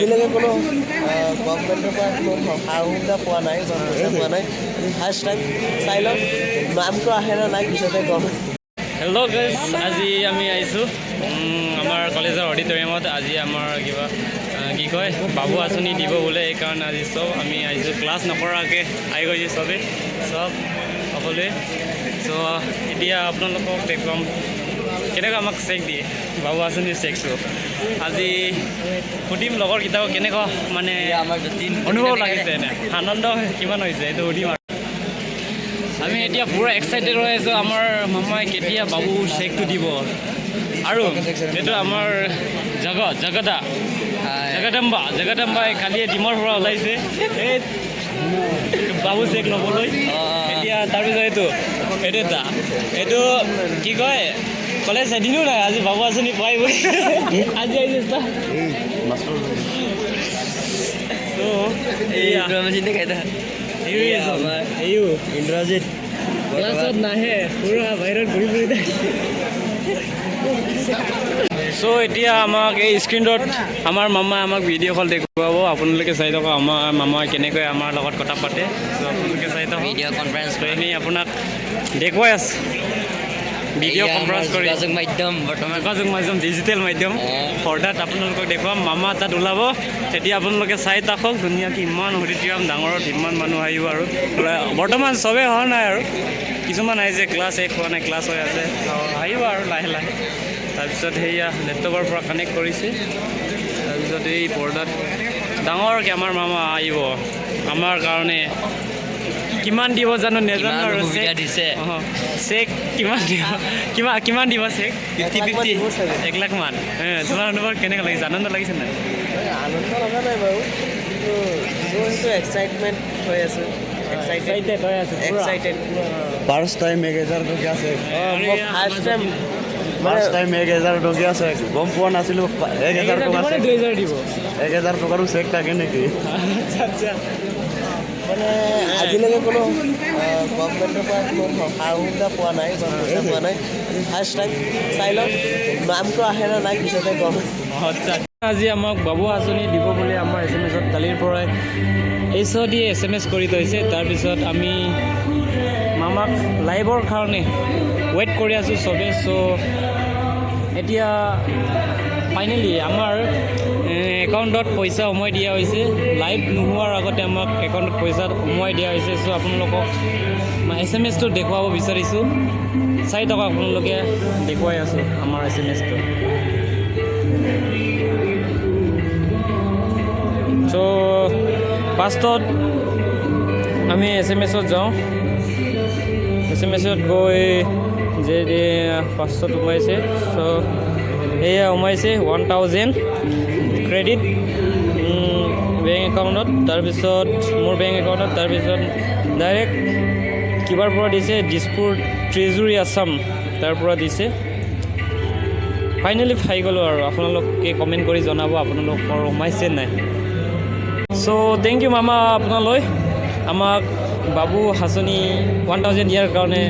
আজিলৈকে কোনো গভৰ্ণমেণ্টৰ পৰা কোনো সা সুবিধা পোৱা নাই বা পইচা পোৱা নাই। ফাৰ্ষ্ট টাইম চাই লওক নামটো আহে নে নাই পিছতে গম। হেল্ল' গাইজ, আজি আমি আহিছোঁ আমাৰ কলেজৰ অডিটৰিয়ামত। আজি আমাৰ কিবা কি কয় বাবু আঁচনি দিব বোলে, সেইকাৰণে আজি চব আমি আহিছোঁ। ক্লাছ নকৰাকৈ আহি গৈছে চব সকলোৱে। চ' এতিয়া আপোনালোকক দেখুৱাম কেনেকৈ আমাক চেক দিয়ে বাবু আঁচনিৰ চেকটো। আজি সুধিম লগৰকেইটাও কেনেকুৱা মানে অনুভৱ লাগিছে, এনে আনন্দ কিমান হৈছে এইটো সুধিম। আমি এতিয়া পূৰা এক্সাইটেড হৈ আছোঁ আমাৰ মামাই কেতিয়া বাবু চেকটো দিব। আৰু এইটো আমাৰ জগদম্বাই কালিয়ে ডিমৰ পৰা ওলাইছে এই বাবু চেক ল'বলৈ। এতিয়া তাৰপিছত এইটো কি কয় কলেজ এদিনো নাই, আজি বাবু আঁচনি পাই বুলি আজি আহিছে। ইন্দ্ৰজিৎ ক্লাছত নাহে, পুৰা বাহিৰত ঘূৰি ফুৰি থাকে। চ' এতিয়া আমাক এই স্ক্ৰীণত আমাৰ মামাই আমাক ভিডিঅ' কল দেখুৱাব। আপোনালোকে চাই থাকক আমাৰ মামাই কেনেকৈ আমাৰ লগত কথা পাতে। চ' আপোনালোকে চাই থাকক ভিডিঅ' কনফাৰেঞ্চ কৰি আমি আপোনাক দেখুৱাই আছোঁ। ভিডিঅ' কনফাৰেঞ্চ কৰি যোগাযোগ মাধ্যম ডিজিটেল মাধ্যম পৰ্দাত আপোনালোকক দেখুৱাম। মামা তাত ওলাব, তেতিয়া আপোনালোকে চাই থাকক ধুনীয়াকৈ। ইমান অডিটৰিয়াম ডাঙৰত ইমান মানুহ আহিব। আৰু বৰ্তমান চবেই হোৱা নাই, আৰু কিছুমান আহিছে, ক্লাছ শেষ হোৱা নাই, ক্লাছ হৈ আছে, আহিব আৰু লাহে লাহে। তাৰপিছত সেয়া লেপটপৰ পৰা কানেক্ট কৰিছে। তাৰপিছত এই পৰ্দাত ডাঙৰকৈ আমাৰ মামা আহিব আমাৰ কাৰণে। কিমান দিব জানো নাজানো, আৰু দিছে চেক কিমান দিব চেক 1 লাখ মান। তোমাৰ অনুভৱ কেনেকৈ লাগিছে? আনন্দ লাগিছে নাই? আনন্দ লগা নাই বাৰু, কিন্তু এক্সাইটমেণ্ট হৈ আছে। ফাৰ্ষ্ট টাইম 1000 টকীয়া চেক, ফাৰ্ষ্ট টাইম 1000 টকীয়া চেক। গম পোৱা নাছিলোঁ 1000 টকা চেক, 2000 দিব। 1000 টকাৰো চেক থাকে নেকি? মানে আজিলৈকে কোনো গভৰ্ণমেণ্টৰ পৰা কোনো সা সুবিধা পোৱা নাই বা পইচা পোৱা নাই। ফাৰ্ষ্ট টাইম চাই লওক নামটো আহে নে নাই পিছতে গম। আজি আমাক বাবু আঁচনি দিব বুলি আমাৰ SMS-ত কালিৰ পৰাই HOD SMS কৰি থৈছে। তাৰপিছত আমি মামাক লাইভৰ কাৰণে ৱেইট কৰি আছোঁ চবেই। চ' এতিয়া ফাইনেলি আমাৰ একাউণ্টত পইচা সোমাই দিয়া হৈছে। লাইভ নোহোৱাৰ আগতে আমাক একাউণ্টত পইচা সোমাই দিয়া হৈছে। চ' আপোনালোকক SMS-টো দেখুৱাব বিচাৰিছোঁ, চাই থকা আপোনালোকে দেখুৱাই আছোঁ আমাৰ SMS-টো। চ' ফাৰ্ষ্টত আমি SMS-ত যাওঁ। SMS-ত গৈ যে ফাৰ্ষ্টত সোমাইছে, চ' এয়া সোমাইছে 1000 ক্ৰেডিট বেংক একাউণ্টত। তাৰপিছত মোৰ বেংক একাউণ্টত, তাৰপিছত ডাইৰেক্ট কিবাৰ পৰা দিছে, দিছপুৰ ট্ৰেজৰী আছাম তাৰ পৰা দিছে। ফাইনেলি পাই গ'লোঁ। আৰু আপোনালোকে কমেণ্ট কৰি জনাব আপোনালোকৰ সোমাইছে নাই। চ' থেংক ইউ মামা আপোনালৈ আমাক বাবু আঁচনি 1000 দিয়াৰ কাৰণে।